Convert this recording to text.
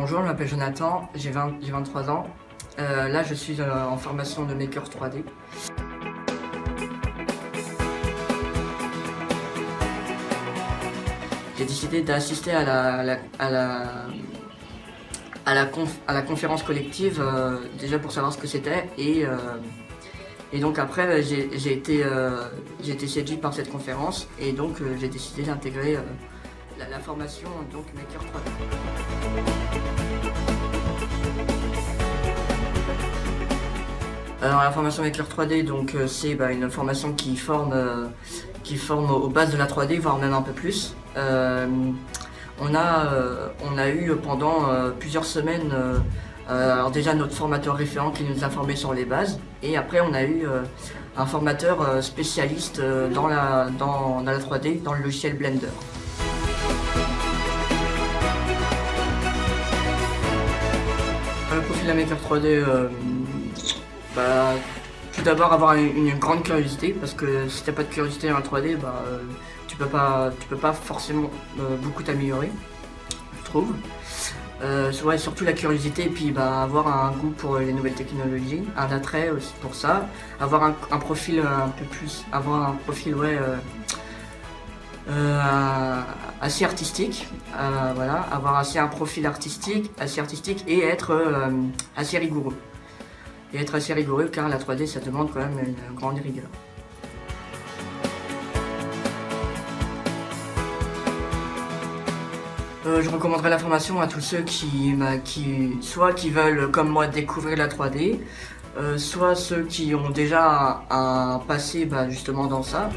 Bonjour, je m'appelle Jonathan, j'ai 23 ans. Là, je suis en formation de Maker 3D. J'ai décidé d'assister à la conférence collective, déjà pour savoir ce que c'était. Et donc après, j'ai été séduit par cette conférence et donc j'ai décidé d'intégrer la formation donc Maker 3D. Alors la formation Maker 3D, donc c'est une formation qui forme aux bases de la 3D, voire même un peu plus. On a eu pendant plusieurs semaines alors déjà notre formateur référent qui nous a formés sur les bases, et après on a eu un formateur spécialiste dans la 3D, dans le logiciel Blender. Le profil de la Maker 3D, tout d'abord avoir une grande curiosité, parce que si t'as pas de curiosité dans la 3D, tu peux pas forcément beaucoup t'améliorer, je trouve. Ouais, surtout la curiosité, et puis avoir un goût pour les nouvelles technologies, un attrait aussi pour ça, avoir un profil un peu plus, avoir un profil assez artistique, voilà, avoir un profil assez artistique et être assez rigoureux. Et être assez rigoureux car la 3D ça demande quand même une grande rigueur. Je recommanderais la formation à tous ceux qui veulent comme moi découvrir la 3D, soit ceux qui ont déjà un passé justement dans ça.